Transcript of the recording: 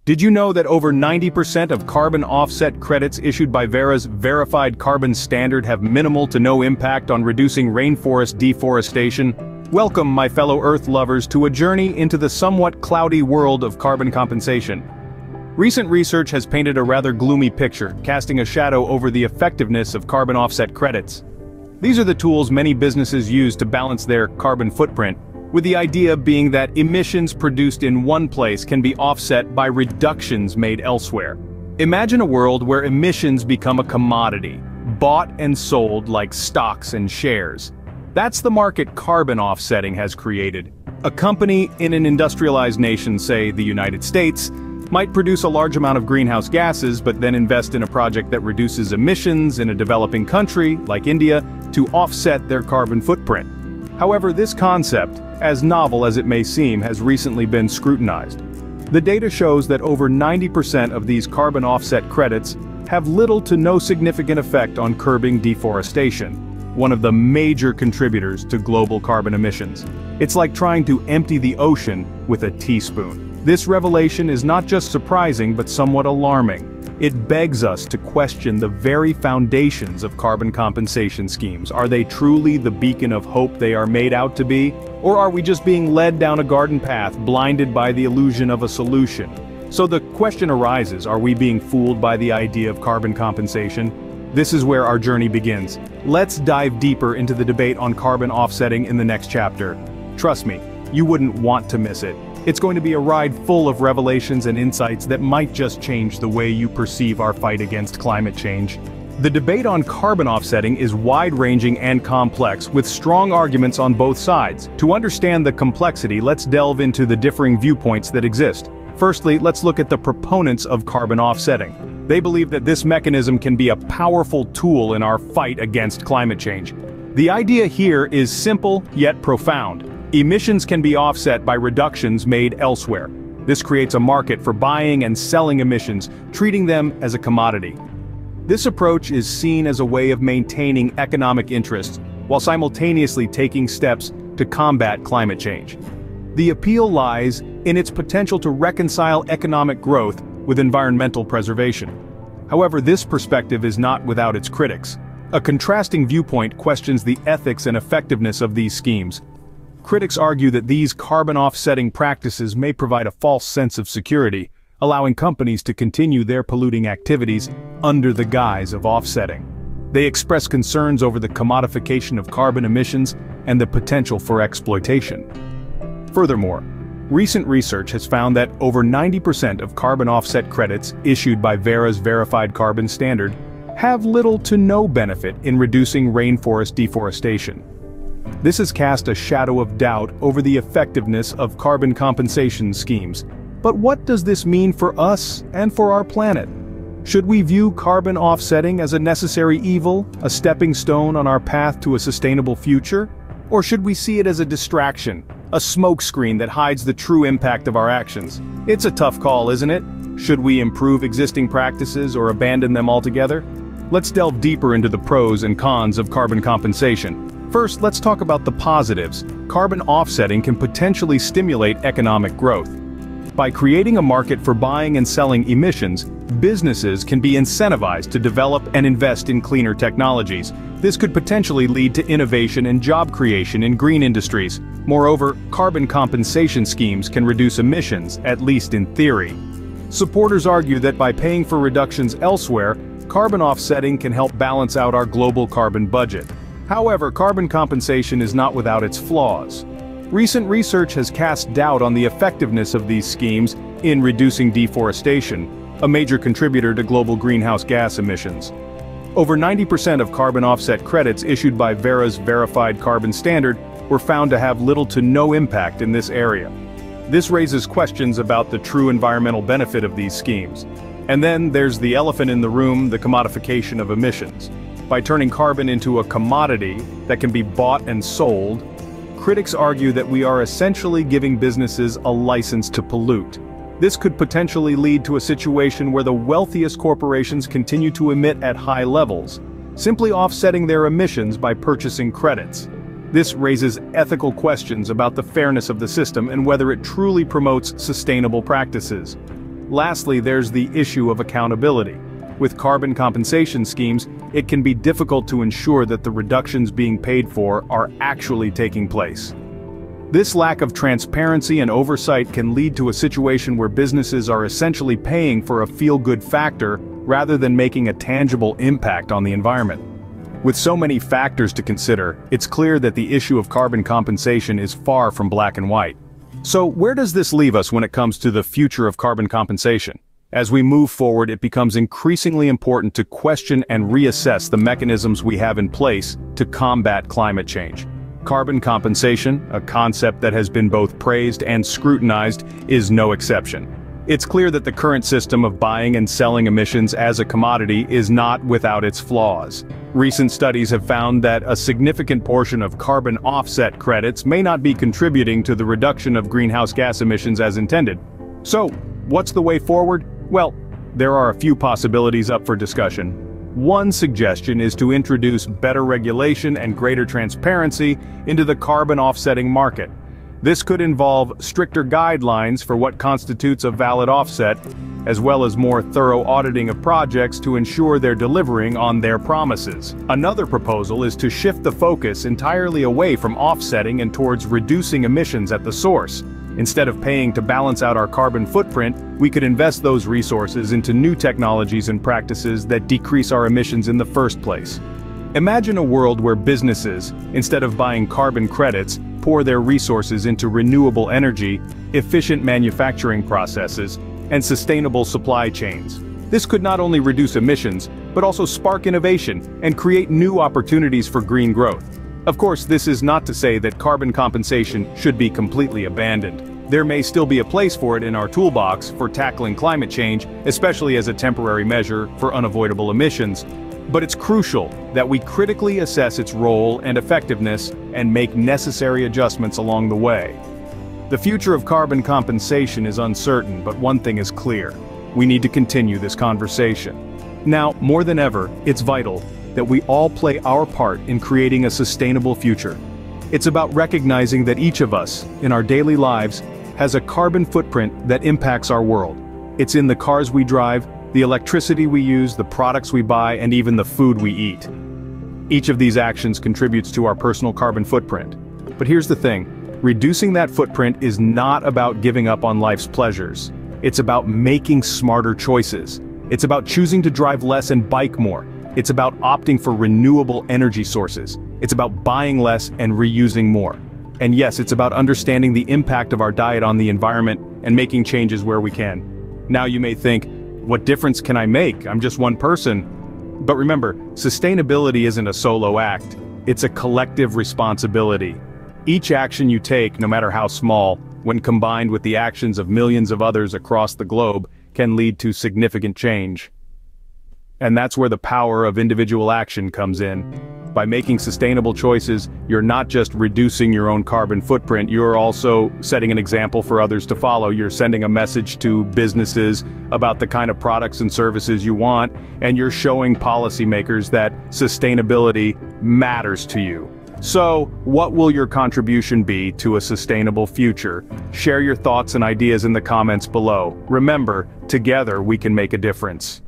Did you know that over 90% of carbon offset credits issued by Verra's Verified Carbon Standard have minimal to no impact on reducing rainforest deforestation? Welcome, my fellow Earth lovers, to a journey into the somewhat cloudy world of carbon compensation. Recent research has painted a rather gloomy picture, casting a shadow over the effectiveness of carbon offset credits. These are the tools many businesses use to balance their carbon footprint, with the idea being that emissions produced in one place can be offset by reductions made elsewhere. Imagine a world where emissions become a commodity, bought and sold like stocks and shares. That's the market carbon offsetting has created. A company in an industrialized nation, say the United States, might produce a large amount of greenhouse gases but then invest in a project that reduces emissions in a developing country, like India, to offset their carbon footprint. However, this concept, as novel as it may seem, has recently been scrutinized. The data shows that over 90% of these carbon offset credits have little to no significant effect on curbing deforestation, one of the major contributors to global carbon emissions. It's like trying to empty the ocean with a teaspoon. This revelation is not just surprising but somewhat alarming. It begs us to question the very foundations of carbon compensation schemes. Are they truly the beacon of hope they are made out to be? Or are we just being led down a garden path, blinded by the illusion of a solution? So the question arises, are we being fooled by the idea of carbon compensation? This is where our journey begins. Let's dive deeper into the debate on carbon offsetting in the next chapter. Trust me, you wouldn't want to miss it. It's going to be a ride full of revelations and insights that might just change the way you perceive our fight against climate change. The debate on carbon offsetting is wide-ranging and complex, with strong arguments on both sides. To understand the complexity, let's delve into the differing viewpoints that exist. Firstly, let's look at the proponents of carbon offsetting. They believe that this mechanism can be a powerful tool in our fight against climate change. The idea here is simple yet profound. Emissions can be offset by reductions made elsewhere. This creates a market for buying and selling emissions, treating them as a commodity. This approach is seen as a way of maintaining economic interests while simultaneously taking steps to combat climate change. The appeal lies in its potential to reconcile economic growth with environmental preservation. However, this perspective is not without its critics. A contrasting viewpoint questions the ethics and effectiveness of these schemes. Critics argue that these carbon offsetting practices may provide a false sense of security, allowing companies to continue their polluting activities under the guise of offsetting. They express concerns over the commodification of carbon emissions and the potential for exploitation. Furthermore, recent research has found that over 90% of carbon offset credits issued by Verra's Verified Carbon Standard have little to no benefit in reducing rainforest deforestation. This has cast a shadow of doubt over the effectiveness of carbon compensation schemes. But what does this mean for us and for our planet? Should we view carbon offsetting as a necessary evil, a stepping stone on our path to a sustainable future? Or should we see it as a distraction, a smokescreen that hides the true impact of our actions? It's a tough call, isn't it? Should we improve existing practices or abandon them altogether? Let's delve deeper into the pros and cons of carbon compensation. First, let's talk about the positives. Carbon offsetting can potentially stimulate economic growth. By creating a market for buying and selling emissions, businesses can be incentivized to develop and invest in cleaner technologies. This could potentially lead to innovation and job creation in green industries. Moreover, carbon compensation schemes can reduce emissions, at least in theory. Supporters argue that by paying for reductions elsewhere, carbon offsetting can help balance out our global carbon budget. However, carbon compensation is not without its flaws. Recent research has cast doubt on the effectiveness of these schemes in reducing deforestation, a major contributor to global greenhouse gas emissions. Over 90% of carbon offset credits issued by Verra's Verified Carbon Standard were found to have little to no impact in this area. This raises questions about the true environmental benefit of these schemes. And then there's the elephant in the room, the commodification of emissions. By turning carbon into a commodity that can be bought and sold, critics argue that we are essentially giving businesses a license to pollute. This could potentially lead to a situation where the wealthiest corporations continue to emit at high levels, simply offsetting their emissions by purchasing credits. This raises ethical questions about the fairness of the system and whether it truly promotes sustainable practices. Lastly, there's the issue of accountability. With carbon compensation schemes, it can be difficult to ensure that the reductions being paid for are actually taking place. This lack of transparency and oversight can lead to a situation where businesses are essentially paying for a feel-good factor rather than making a tangible impact on the environment. With so many factors to consider, it's clear that the issue of carbon compensation is far from black and white. So where does this leave us when it comes to the future of carbon compensation? As we move forward, it becomes increasingly important to question and reassess the mechanisms we have in place to combat climate change. Carbon compensation, a concept that has been both praised and scrutinized, is no exception. It's clear that the current system of buying and selling emissions as a commodity is not without its flaws. Recent studies have found that a significant portion of carbon offset credits may not be contributing to the reduction of greenhouse gas emissions as intended. So, what's the way forward? Well, there are a few possibilities up for discussion. One suggestion is to introduce better regulation and greater transparency into the carbon offsetting market. This could involve stricter guidelines for what constitutes a valid offset, as well as more thorough auditing of projects to ensure they're delivering on their promises. Another proposal is to shift the focus entirely away from offsetting and towards reducing emissions at the source. Instead of paying to balance out our carbon footprint, we could invest those resources into new technologies and practices that decrease our emissions in the first place. Imagine a world where businesses, instead of buying carbon credits, pour their resources into renewable energy, efficient manufacturing processes, and sustainable supply chains. This could not only reduce emissions, but also spark innovation and create new opportunities for green growth. Of course, this is not to say that carbon compensation should be completely abandoned. There may still be a place for it in our toolbox for tackling climate change, especially as a temporary measure for unavoidable emissions. But it's crucial that we critically assess its role and effectiveness and make necessary adjustments along the way. The future of carbon compensation is uncertain, but one thing is clear: we need to continue this conversation. Now, more than ever, it's vital that we all play our part in creating a sustainable future. It's about recognizing that each of us, in our daily lives, has a carbon footprint that impacts our world. It's in the cars we drive, the electricity we use, the products we buy, and even the food we eat. Each of these actions contributes to our personal carbon footprint. But here's the thing: reducing that footprint is not about giving up on life's pleasures. It's about making smarter choices. It's about choosing to drive less and bike more. It's about opting for renewable energy sources. It's about buying less and reusing more. And yes, it's about understanding the impact of our diet on the environment and making changes where we can. Now you may think, what difference can I make? I'm just one person. But remember, sustainability isn't a solo act. It's a collective responsibility. Each action you take, no matter how small, when combined with the actions of millions of others across the globe, can lead to significant change. And that's where the power of individual action comes in. By making sustainable choices, you're not just reducing your own carbon footprint, you're also setting an example for others to follow. You're sending a message to businesses about the kind of products and services you want, and you're showing policymakers that sustainability matters to you. So, what will your contribution be to a sustainable future? Share your thoughts and ideas in the comments below. Remember, together we can make a difference.